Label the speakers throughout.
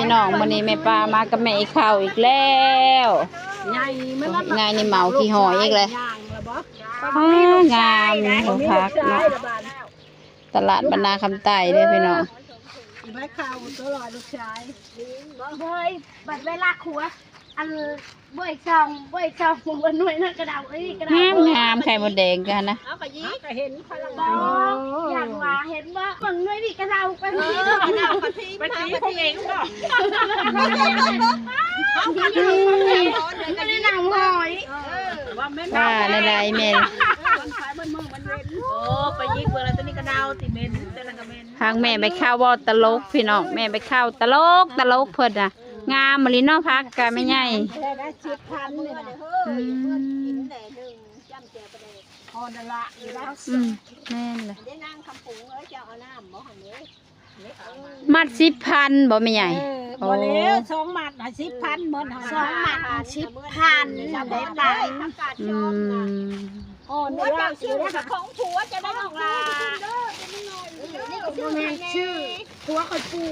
Speaker 1: พี่น้องวันนี้แม่ปลามากับแม่ข้าวอีกแล้วไงนี่เมาขี้หอยอีกเลยงามของพักเนาะตลาดบรรณาคำไต่เด้อพี่น้อง
Speaker 2: ไม่ข่าวตลอดลูกชายเฮ้ยบัดเวลาขัวอันบ่อยช่องมันหน่วยนั่นกระดาษกระดาษ
Speaker 1: งามไข่มดแดงกันนะ
Speaker 2: เอาไปยิงก็เห็นพลังอย่างว่าเห็นว่าเบิ่งหน่วยนี่กระดาษไปนี่กระดาษไปทีพวกเองก็ไม่ได้นำหอย
Speaker 1: ว่าในไรเมน
Speaker 2: ไปยิงเวลาตัวนี้กระดาษติเมนแต่ละกระเมน
Speaker 1: ทางแม่ไปเข้าบ่ตลกพี่น้องแม่ไปเข้าตลกเพิ่นน่ะงามมะลินอพักกันไม่ใหญ่
Speaker 2: ได้10,000เลยนะพอนั่นละ
Speaker 1: แม่นเลย
Speaker 2: ได้นั่งคำปุ๋งแล้วจะเอาน้ำบ่หันเลย
Speaker 1: มัด10,000บ่ไม่ใหญ่
Speaker 2: บ่แล้ว2มัด10,000เหมือน2มัด10,000ได้ตายหัวเจ้าชื่อของผัวจะได้ออกลานี่ก็ชื่อแม่ชื่อผัวเขาปู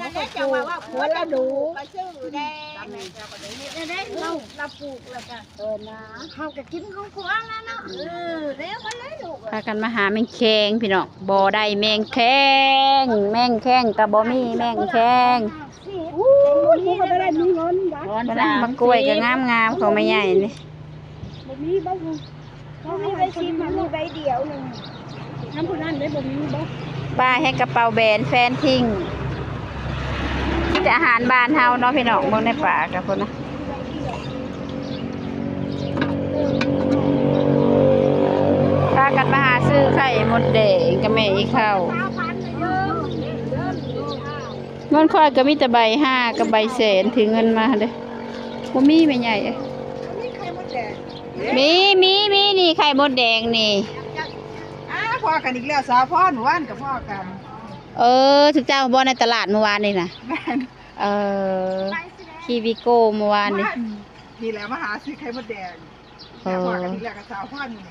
Speaker 2: นั่นแหละจะว่าผัวจะดูก็ชื่อแดงได้เราปลูกแล้วก็นะเขาก็กินของผัวแล้วเนาะเร็วมาเลยลูก
Speaker 1: พากันมาหาแมงแคงพี่น้องบ่ได้แมงแคงกับบ่มีแมงแคง
Speaker 2: นี่ก็ได้มีเงิน
Speaker 1: บางกล้วยก็งามของไม่ใหญ่นี่
Speaker 2: บ่มีบ่เขาให้ใบชิมมันมีใบเดียวนึงน้ำผู้นั้นได้บ่มีบ่
Speaker 1: ป้าให้กระเป๋าแบนแฟนทิ้งแต่อาหารบ้านเฮาเนาะพี่น้องเบิ่งในป่ากับพุ่นนะพากันมาหาซื้อไข่มดแดงกับแม่อีข้าวเงินค่อยก็มีแต่ใบ5กับใบแสนถึงเงินมาเด้บ่มีแม่ใหญ่มีนี่ไข่มดแดงนี่
Speaker 2: พ่อกันอีกแล้วสาวพ่อหนูว่านกับพ่อกัน
Speaker 1: ถึงเจ้าบ่ในตลาดเมื่อวานนี่นะคีวิโก้เมื่อวานนี่
Speaker 2: นี่แหละมาหาซื้อไข่มดแดงพ่อกันอีกแล้วกับสาวพ่อนี่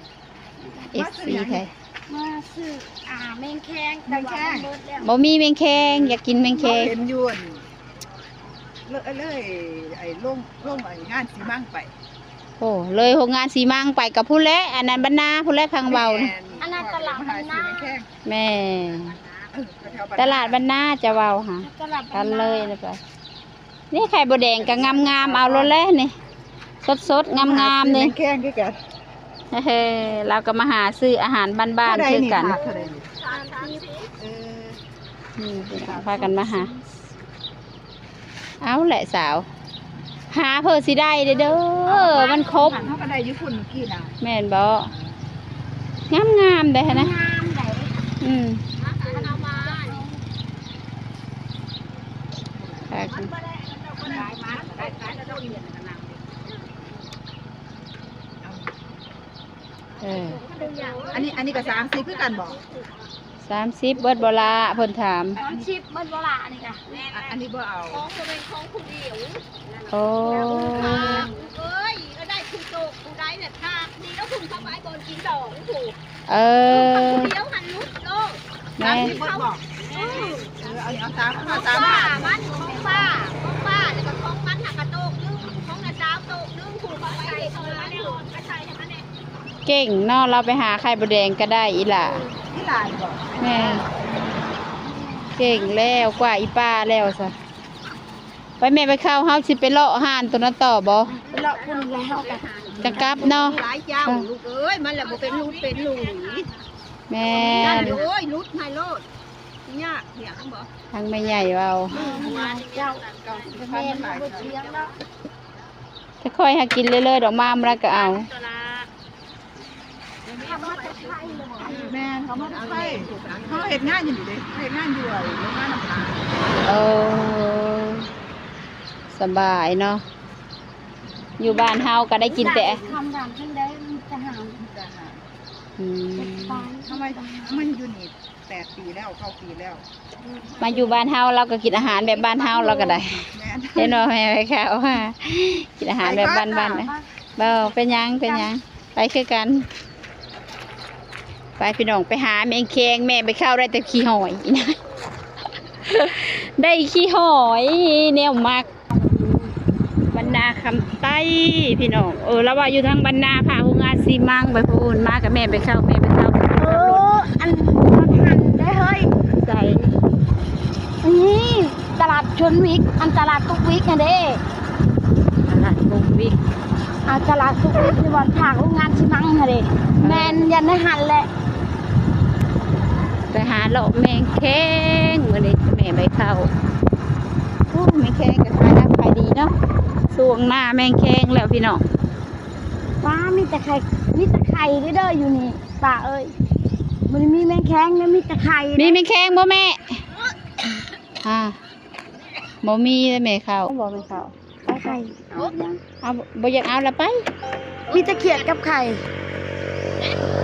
Speaker 1: FC ไทย
Speaker 2: มาซื้อแมงแคง
Speaker 1: บ่มีแมงแคงอยากกินแมงแคง
Speaker 2: เห็นยวนเลยไอ้ลงไอ้งานสีมั่งไป
Speaker 1: โอ้เลยโรงงานสีมังไปกับผู้เละอันนั้นบรรณาผู้เละพังเบา
Speaker 2: อันนั้นตลาดบรรณา
Speaker 1: แม่ตลาดบรรณาจะเบาค่ะกันเลยนะไปนี่ไข่บดแดงกับงามเอาโลเล่นี่สดงามนี่
Speaker 2: แข้งด้วยกัน
Speaker 1: เราก็มาหาซื้ออาหารบ้านๆคือกันนี่พากันมาหาเอาแหละสาวหาเพื่อสิได้เด้อมันครบ
Speaker 2: เขาก็ได้ญี่ปุ่นกี่นะ
Speaker 1: แม่นบ่งามได้นะ
Speaker 2: อันนี้ก็30คือกันบอก
Speaker 1: 30เบิดบ่ละเพิ่นถาม
Speaker 2: 30เบิดบ่ละนี่ค่ะอันนี้บ่เอาของจะเป็นของผู้เดียว
Speaker 1: โอ้
Speaker 2: ก็ได้คุณโตกูได้เนี่ยถ้าดีแล้วคุณเข้าไปบนกินดอกถูก
Speaker 1: เ
Speaker 2: ดี๋ยวหันลุกโลก
Speaker 1: แม่
Speaker 2: บอกเอาตามบ้านของป้าแล้วก็ของมันหักกระโตกนึงของกระเจ้าโตกนึงถูกเอาไปเอามาเนี่ยกระชายอย่างนั้นเนี่ย
Speaker 1: เก่งเนาะเราไปหาไข่บดแดงก็ได้อีหล่า
Speaker 2: บอก
Speaker 1: แม่เก่งแล้วกว่าอีป้าแล้วซะไปแม่ไปเข้าเฮาสิไปเลาะห่านตัวนั้นต่อบ่
Speaker 2: ไปเลาะพุ่นแล้วกัน
Speaker 1: จะกลับเนาะ
Speaker 2: หลายเจ้าลูกเอ้ยมันแหละบ่เป็นลูกเป็นหลุย
Speaker 1: แม่
Speaker 2: โอ้ยลุดให้โลดยากเถียงบ่
Speaker 1: ทางแม่ใหญ่เว้า
Speaker 2: เจ้าแม่บ่เถียงเนาะ
Speaker 1: ถ้าค่อยหากินเรื่อยๆดอกมามแล้วก็เอา
Speaker 2: แม่เขามาไทยเขาเฮ็ดงานอยู่ดิเฮ็ดงานอยู่โรงงานน้ำตาล
Speaker 1: สบายเนาะอยู่บ้านเฮาก็ได้กินแต่
Speaker 2: ทำดำขึ้นได้จะหามทำไมมันอยู่นี่8 ปีแล้ว9 ปีแล้ว
Speaker 1: มาอยู่บ้านเฮาเราก็กินอาหารแบบบ้านเฮาเราก็ได้เห็นว่าแม่ไปข้าวกินอาหารแบบบ้านๆนะเป็นยังไปคือกันไปพี่น้องไปหาแมงแคงแม่ไปเข้าได้แต่ขี้หอยนะ ได้ขี้หอยแนวมักบรรณาคำใต้พี่น้องแล้วว่าอยู่ทางบรรณาพาโรงงานซีมังไปพูนมากับแม่ไปเข้า
Speaker 2: อันหันได้เฮ้ย
Speaker 1: ใส่
Speaker 2: นี่ตลาดชนวิกอันตลาดตุกวิกไงเด้
Speaker 1: ตลาดบุกวิก
Speaker 2: ตลาดตุกวิกที่วันทางโรงงานชิมังไงเด้แมนยันได้หันแหละ
Speaker 1: ไปหาเลาะแมงแข้งวันนี้แม่ไปเข้าแมงแข้งก็ขายขายดีเนาะช่วงหน้าแมงแข้งแล้วพี่น้อง
Speaker 2: ป้ามีแต่ไข่เด้ออยู่นี่ป้าเอ้ยมันมีแมงแข้งนะมีแต่ไข่
Speaker 1: มีแมงแข้งบ่แม่บ่มีเลยแม่เข้าบ่แม่เข้า
Speaker 2: ไข่
Speaker 1: เอาบ่อยากเอาละไป
Speaker 2: มีแต่เขียดกับไข่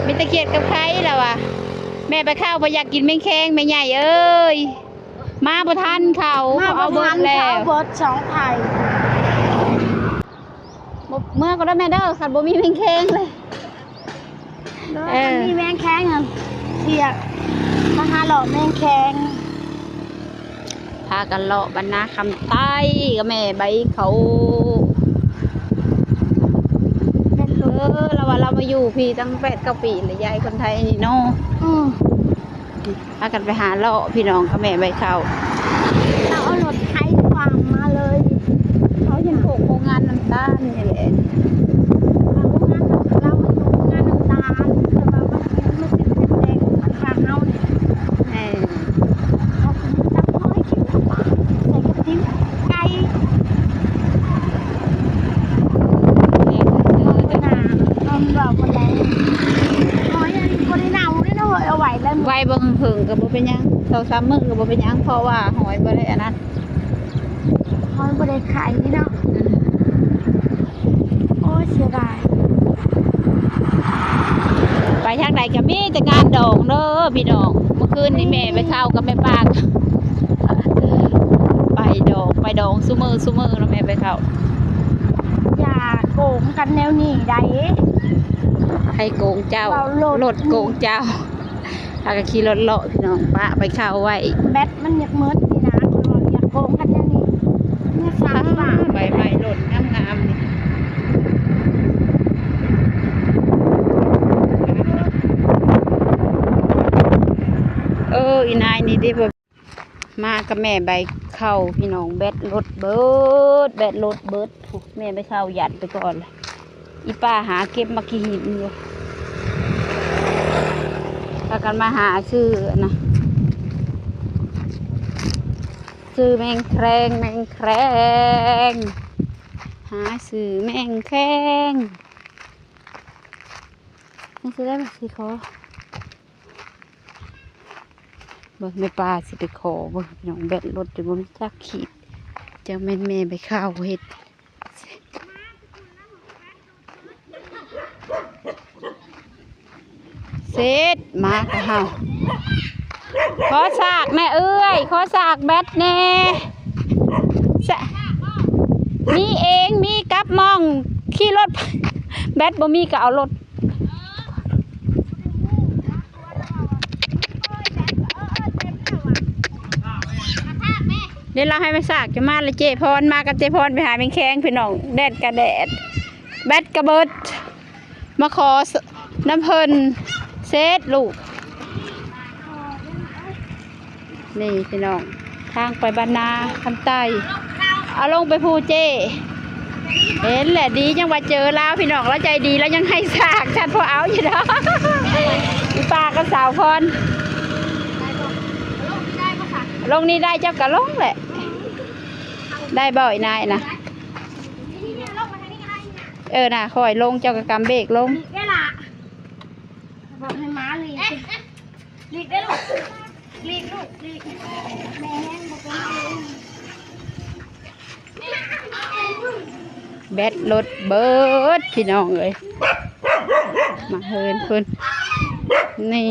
Speaker 1: มีตะเกียบกับใครแล้ววะแม่ไปเข้าบ่อยากกินแมงแข้งแม่ใหญ่เอ้ยมาบ่ทันเขาเอาเบิดแล้ว
Speaker 2: เบิด2ไข่
Speaker 1: เมื่อก็ได้แม่เด้อคันบ่มีแมงแข้งเลย
Speaker 2: มีแมงแข้งอ่ะเขียดมาหาหล่อแมงแข้ง
Speaker 1: พากันเลาะบรรณาคำใต้กับแม่ใบเขาเราว่าเรามาอยู่พี่ตั้ง8-9 ปีเลยยายคนไทยนี่เนาะพากันไปหาเลาะพี่น้องกับแม่ใบเขา
Speaker 2: เราเอารถไถความมาเลย
Speaker 1: เขายังปลูกโรงงานน้ำตาลนี่แหละ
Speaker 2: เรามาอยู่งานน้ำตาลแต่ว่ามันติดแดงมันฟางเฮาเนี่ยเขาจับห้อยขิ้วปลาใส่กระทิ้งไก่เราคนแรงห้อยอันนี้คนได้เน่าได้เนาะเอาไว้แล้ว
Speaker 1: ไว้เบิ่งหึงกับบ่เป็นหยัง2-3 มื้อกับบ่เป็นหยังเพราะว่าหอยบ่ได้อันนั้น
Speaker 2: ห้อยบ่ได้ขายนี่เนาะโอ้ยเสียดาย
Speaker 1: ไปทางไหนก็มีแต่งานดองเด้อพี่น้องเมื่อคืนนี้แม่ไปเข้ากับแม่ปากไปดองซุมื้อแล้วแม่ไปเข้า
Speaker 2: อย่าโกงกันแนวนี้ได้
Speaker 1: ให้โกงเจ้ารถโกงเจ้าพากันขี่รถเลาะพี่น้องปะไปเข้าไว้
Speaker 2: แบตมันอยากมืดนี่นะอยากโกงกันแนวนี้เนี่ย3 บาท
Speaker 1: ใบไม้หล่นงามๆนี่อีนายนี่ดิแบบมากับแม่ใบเข้าพี่น้องแบตรถเบิดแม่ไปเข้าหยัดไปก่อนเลยอีป้าหาเก็บมากี่หินอยู่พากันมาหาซื้อนะซื้อแมงแครงหาซื้อแมงแครงนี่จะได้มาสิขอเบิ่งไม่ปลาสิไปขอเบิ่งน้องแบตรถจะบ่มีจักขีดจะแม่ไปข้าวเฮ็ดเสร็จมากะเฮาขอสากแม่เอ้ยขอสากแบตแน่มีเองมีกับมองขี่รถแบตบ่มีก็เอารถเดี๋ยวเราให้มาสากจะมาเลยเจพรมากับเจพรไปหาแมงแข้งพี่น้องแดดกระแดดแบตกระเบิดมาขอน้ำเพลินเซตลูกนี่พี่น้องทางไปบรรณาคำใต้เอาลงไปภูเจเห็นแหละดียังว่าเจอแล้วพี่น้องแล้วใจดีแล้วยังให้สากชัดพอเอาอยู่เนาะอีปลากับสาวพรลงนี่ได้เจ้ากะลงแหละได้บ่อยนายนะน่ะคอยลงเจ้ากะกำเบรกลง
Speaker 2: ได้ละบอกให้ม้าลีกได้ลูกลีกแม่แห้งบอกว่า
Speaker 1: แบตรถเบิดพี่น้องเลยมาเฮินเพิ่นนี่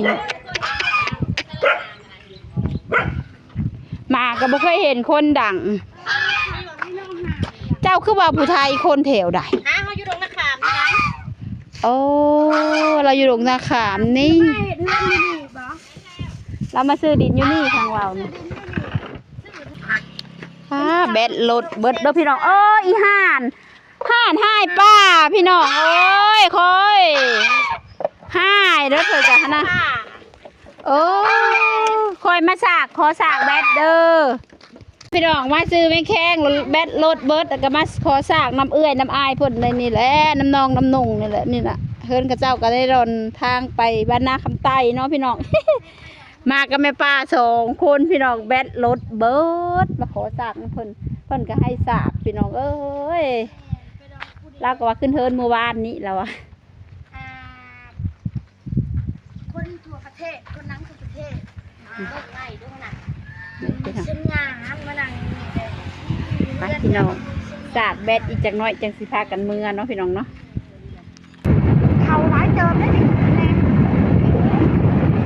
Speaker 1: มาก็บ่เคยเห็นคนดังเจ้าคือว่าผู้ไทยคนแถวใด
Speaker 2: เขาอยู่ตรงนาขามนี่ไง
Speaker 1: โอ้เราอยู่ตรงนาขามนี่เรามาซื้อดินอยู่นี่ทางเรานี่ แบตรถเบิดเด้อพี่น้องเอ้ยอีห่านให้ป้าพี่น้องเอ้ยคอยให้เด้อเพิ่นจ้ะนะโอ้คอยมาสากขอสากแบตเด้อพี่น้องมาซื้อไม่แข้งแบตรถเบิดแล้วก็มาขอสากน้ำเอื้อยน้ำอายเพิ่นในนี่แหละน้ำนองน้ำนุ่งนี่แหละนี่น่ะเฮิรนกับเจ้าก็ได้รอนทางไปบ้านนาคำไต้เนาะพี่น้อง มากับแม่ป้า2 คนพี่น้องแบตรถเบิดมาขอสากเพิ่นก็ให้สากพี่น้องเอ้ยเราก็ว่าขึ้นเฮิรนเมื่อวานนี้แล้วอะ
Speaker 2: คนทั่วประเทศคนนั่งทั่วประเทศมาไล่ด้วยนะฉันงานมานั่ง
Speaker 1: ไปพี่น้องสากแบตอีกจักน้อยจังสิพากันเมื่อเนาะพี่น้องเนาะ
Speaker 2: เขาหลายเติมได้ดิแน่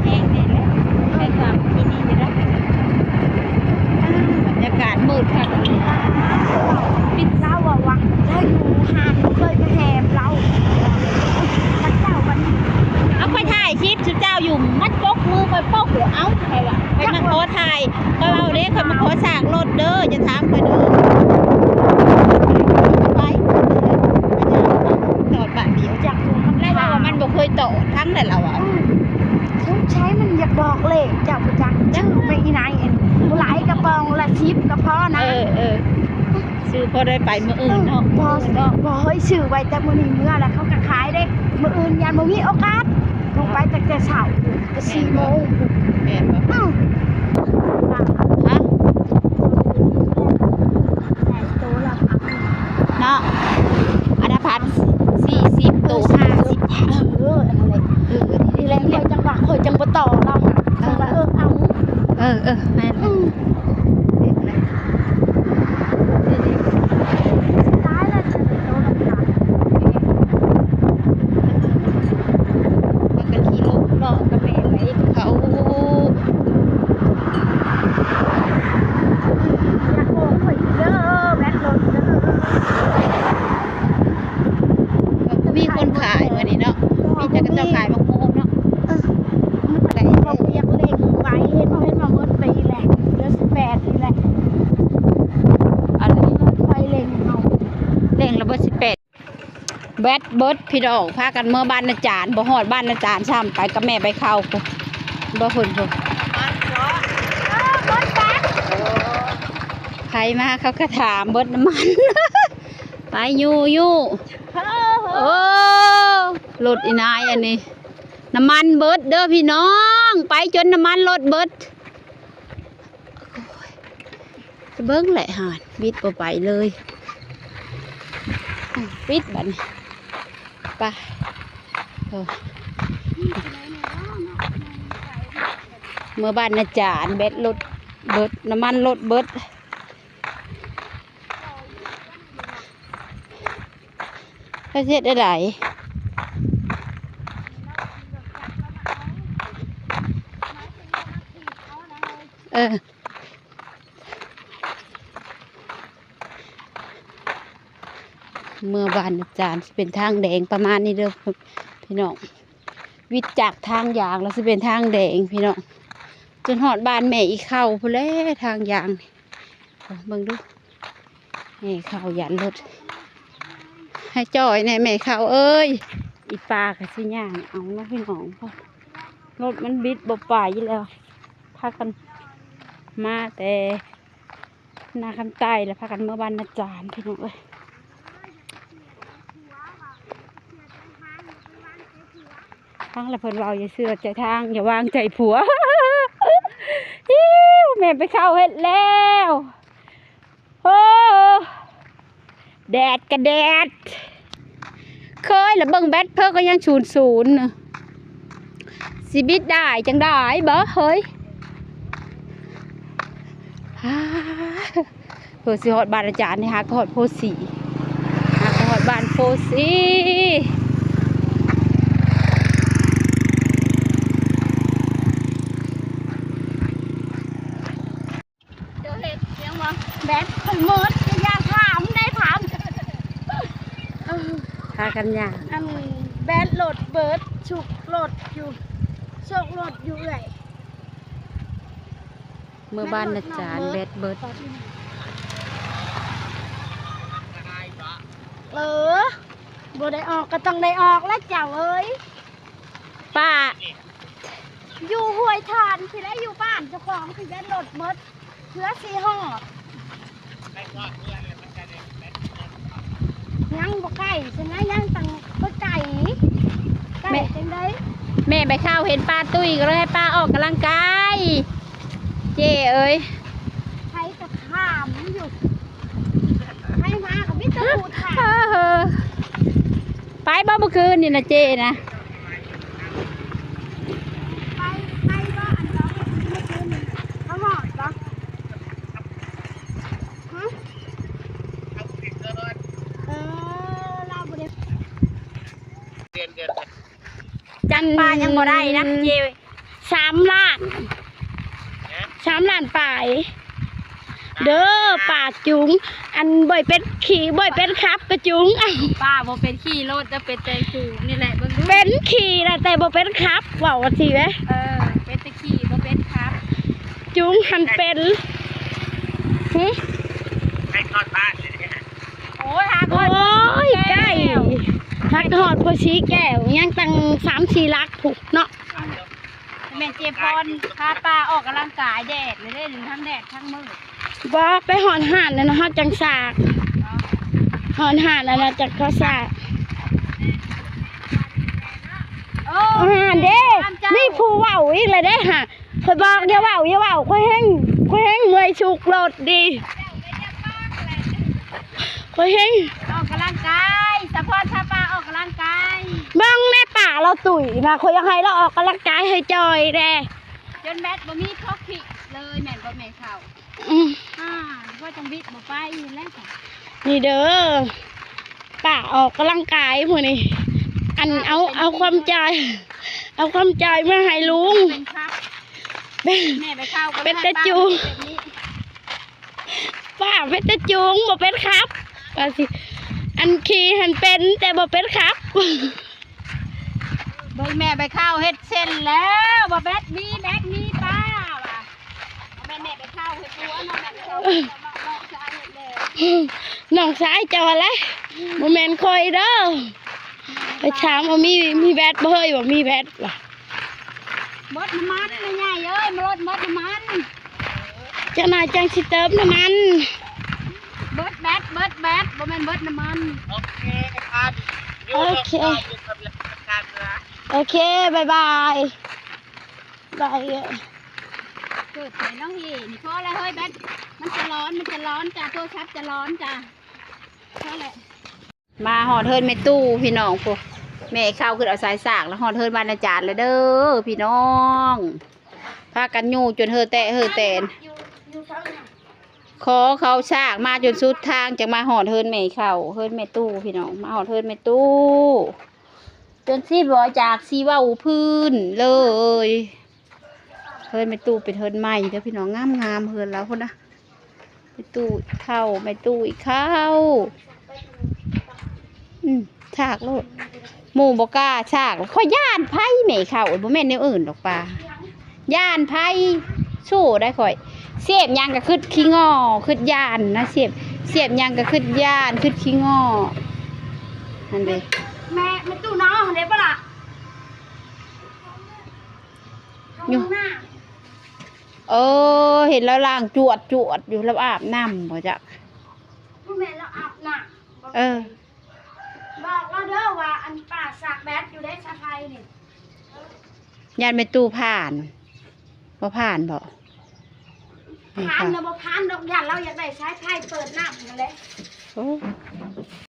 Speaker 1: แห้งแน่แล้วใช้ความที่นี่จะได้บรรยากาศมืดค่ะตรงนี้
Speaker 2: ปิดเราอะวะเราอยู่ห่างเคยไปแหมเราพระเจ้าวันนี้
Speaker 1: เอาไปถ่ายคลิปชุดเจ้าอยู่มัดปกมือไปปกหัวเอาใครวะไปมาขอถ่ายก็เราเด้เคยมาขอสากรถเด้อจะถามไปเด้อไปต่อปะเดียว
Speaker 2: จาก
Speaker 1: แล้วว่ามันบอกเคยต่อทั้งแต่เราอ่ะ
Speaker 2: ทุกใช้มันอยากบอกเลยเจ้าประจักษ์ชื่อไม่อีนายเอ็นหลายกระปองละชิปกระเพาะนะ
Speaker 1: ชื่อพอได้ไปเมื่ออื่นเนาะ
Speaker 2: พอเฮ้ยชื่อไว้แต่มื้อนี้เมื่อแล้วเขาก็ขายได้มื้ออื่นยันบ่มีโอกาสลงไปจากแต่เช้าก็4 โมง
Speaker 1: แม่นบ่ฮะเนาะอันพัน40ตัว50
Speaker 2: อะไรทีแรกเคยจังหวะเคยจังบ่ต่อเราจังว่าเอา
Speaker 1: แม่น
Speaker 2: ตายแล้วโตลำบาก
Speaker 1: มันก็ขี่รถเลาะกับแม่ไปเขา
Speaker 2: อยากโง่ข่อยเด้อแบตรถเด้
Speaker 1: อมีคนขายวันนี้เนาะมีจักรเจ้าขายบางโมงเนาะ
Speaker 2: มันไหลเขาเรียกเลขไว้เห็นมาเมื่อปีแหละเดือน18นี่แหละ
Speaker 1: อะไร
Speaker 2: ไฟเล่งเอา
Speaker 1: เล่งระเบิด18แบตเบิดพี่น้องพากันเมื่อบ้านอาจารย์บ่ฮอดบ้านอาจารย์ซ้ำไปกับแม่ไปเข้าบ่เพิ่นใครมาเขาก็ถามเบิดน้ำมันไปอยู่โอ้รถอีนายอันนี้น้ำมันเบิดเด้อพี่น้องไปจนน้ำมันรถเบิดเบิ้งแหละหานบิดไปเลยบิดบัดไปเมื่อบ้านอาจารย์แบตรถเบิดน้ำมันรถเบิดประเทศอะไรเมื่อบ้านอาจารย์เป็นทางแดงประมาณนี้เด้อพี่น้องวิจากทางยางแล้วจะเป็นทางแดงพี่น้องจนหอดบ้านแม่อีเข้าพุ่นแหละทางยางเบิ่งดูแม่เข้ายันรถให้จ่อยแน่แม่เข้าเอ้ยอีปลากับสิย่างเอาเนาะพี่น้องเพราะรถมันบิดบ่ไปแล้วพากันมาแต่นาคำใต้แล้วพากันเมื่อบ้านอาจารย์พี่น้องเอ้ยทั้งละเพิ่นเราอย่าเสือใจทางอย่าวางใจผัว แม่ไปเข้าเฮ็ดแล้วโอ้แดดกระแดดเคยละเบิ่งแบตเพิ่นก็ยัง00นะสิบิดได้จังได้บ่เฮ้ยเพิ่นสิฮอดบ้านอาจารย์นี่หาก็ฮอดโพสีหาก็ฮอดบ้านโพสี
Speaker 2: แบตคนมืดอยากถามได้ถาม
Speaker 1: พากันยาง
Speaker 2: แบตโหลดเบิร์ดฉุกโหลดอยู่โชคโหลดอยู่เลย
Speaker 1: เมื่อบ้านอาจารย์แบตเบิร์ด
Speaker 2: บ่ได้ออกก็ต้องได้ออกแล้วเจ้าเอ้ย
Speaker 1: ป้า
Speaker 2: อยู่ห้วยทานสิได้อยู่บ้านเจ้าของสิได้รถหมดเพื่อสิฮอดยังบ่ไก่จังไงยังตังบ่ไก่จังได๋
Speaker 1: แม่ไปเข้าเห็นป้าตุ้ยก็เลยให้ป้าออกกำลังกายเจ้เอ้ย
Speaker 2: ใครจะถามอยู่ใครมากับมิตรพูดค่ะ
Speaker 1: ไปบ่เมื่อคืนนี่นะเจ้นะ
Speaker 2: ไปบ้านเราไม่คืนนึงเขาหอดปะฮะเราบ่ได้
Speaker 1: จันป้ายังบ่ได้นะเจ้
Speaker 2: 3 ล้าน3 ล้านปลายเด้อป่าจุงอันบ่อยเป็นขี่บ่อยเป็นครับกระจุง
Speaker 1: ป้าบ่เป็นขี่รถจะเป็นใจสูงนี่แหละเบิ่งดู
Speaker 2: เป็นขี่นะแต่บ่เป็นครับเว้าว่าสิเว้ย
Speaker 1: เป็นตะขี่บ่เป็นครับ
Speaker 2: จุงหันเป็นหึ
Speaker 3: ให้ทอดบ้านเลยเนี่ย
Speaker 1: โอ้ยหาค
Speaker 2: โอ้
Speaker 1: น
Speaker 2: ยใกล้ฮักหอดพอชี้แก้วยังตั้ง3-4 ลักถูกเนาะ
Speaker 1: แม่เจพรพาป้าออกกำลังกายแดดเลยเด้อทั้งแดดทั้งมืด
Speaker 2: บ่ไปหอนห่านแล้วนะฮอดจังสากหอนห่านแล้วนะจักเขาสาก
Speaker 1: โอ้
Speaker 2: ห่านเด้นี่ผู้เว้าอีกเลยเด้ฮะข่อยบอกอย่าเว้าข่อยแห้งเมื่อยฉุกรถดีข่อยแห้ง
Speaker 1: ออกกำลังกายสะพอนพาป้าออกกำลังกาย
Speaker 2: เบิ่งแม่ป่าเราตุ๋ยนะข่อยอยากให้เราออกกำลังกายให้จอยแด้
Speaker 1: จนแบตบ่มีท็อกพิเลยแม่นบ่แม่เข้า
Speaker 2: อืม
Speaker 1: พ่อจังบิดบ่ไปแล้วค่ะ
Speaker 2: นี่เด้อป่าออกกำลังกายมื้อนี้อันเอาความใจมาให้ลุง
Speaker 1: เป็นครับ
Speaker 2: เป็น
Speaker 1: แม่ไปเข้าก็
Speaker 2: เป็นตะจูง ป้าเป็นตะจุงบ่เป็นครับป้าสิอันขี่หันเป็นแต่บ่เป็นครับ
Speaker 1: เบิ่งแม่ไปเข้าเฮ็ดเส้นแล้วบ่แบตมีป้าว่ะแม่ไปเข้าเฮ็ดตัวเนาะแม่ไปเข้าเฮ็ดน้องชายเฮ็ดแล้ว
Speaker 2: น้องสายเจ้าอะไรบ่แม่นคอยเด้อไปถามว่ามีแบตบ่เฮ้ยบ่มีแบตว่ะ
Speaker 1: มดน้ำมันไม่ใหญ่เอ้ยมดน้ำมัน
Speaker 2: เจ้านายจังสิเติมน้ำมัน
Speaker 1: เบิดแบตบ่แม่นเบิดน้ำมัน
Speaker 3: โอเคครับ
Speaker 2: โอเค
Speaker 3: อยู่กับการเมือง
Speaker 2: โอเคบายบายบาย
Speaker 1: เกิดไปน้องเห็นเพราะอะไรเฮ้ยแบตมันจะร้อนจ้ะโทรศัพท์จะร้อนจ้ะเพราะอะไรมาหอดเทินแม่ตู้พี่น้องพวกแม่เข้าขึ้นเอาสายสากแล้วหอดเทินบรรณาจารย์เลยเด้อพี่น้องพากันอยู่จนเฮอแตนขอเขาฉากมาจนสุดทางจะมาหอดเทินแม่เข้าเทินแม่ตู้พี่น้องมาหอดเทินแม่ตู้จนซีบอยจากซีว่าอูพื้นเลยเทินแม่ตู้เป็นเทินใหม่เด้อพี่น้องงามเฮินแล้วคนนะแม่ตู้เข้าแม่ตู้อีกเข้าฉากโลดหมู่บอกล้าฉากข้อย่านไพ่แม่เข้าบ่แม่นแนวอื่นดอกปลาย่านไพ่สู้ได้ข่อยเสียบยังก็ขึ้นขี้งอขึ้นย่านนะเสียบยังก็ขึ้นย่านขึ้นขี้งอนั่นเด้
Speaker 2: แม่ตู้น้องเด้ปะล่ะอยู่หน้า
Speaker 1: เห็นแล้วล่างจวดอยู่แล้วอาบน้ำบ่จ๊ะ
Speaker 2: ผู้แม่เราอาบน้ำบอกเราเด้อว่าอันป่าสากแบดอยู่ได้ชาไทยนี่
Speaker 1: ย่านแม่ตู้ผ่านบ่ผ่านบ่
Speaker 2: ผ่านเราบ่ผ่านดอกยันเราอยากได้ชายไทยเปิดน้ำนั่นแหละ
Speaker 1: โอ้